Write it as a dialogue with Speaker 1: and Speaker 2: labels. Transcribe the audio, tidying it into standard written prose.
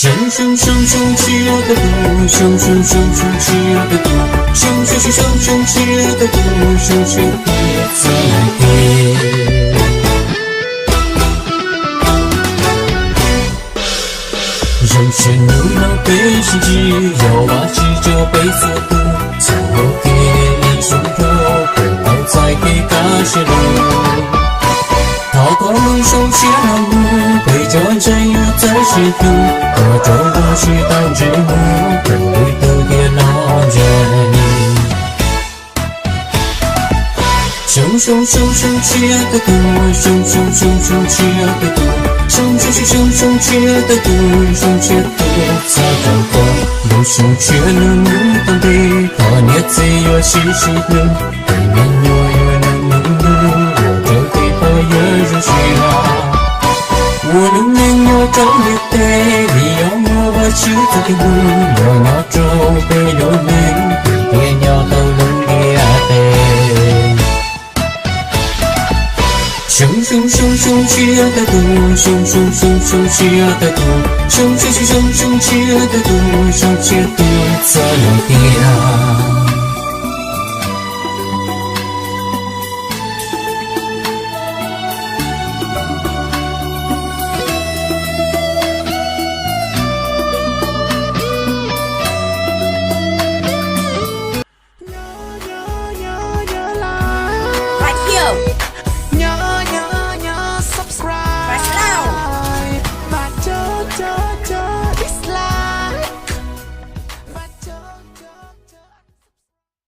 Speaker 1: 生生生生切的毒，生生生生切的毒，生生生生生切的毒，生生毒在地。人生路能被心机，要挖起这杯色毒，才有点一束肉，回头再给感谢路。掏空了手写了路，背着完真有在试图，各种东西当之母，本里都别老人。生生生生切的毒，生生生生切的毒，生生生生生切的毒，生切毒才干活，有生切能当地，他捏自由细细的，对面有越能我这地方也是需要，我能没有找你对，你要我把去做的路，要拿走被流泪，别鸟都能给阿背。生生生生切的毒，生生生生切的毒，生生生生生切的毒，生切毒在流掉。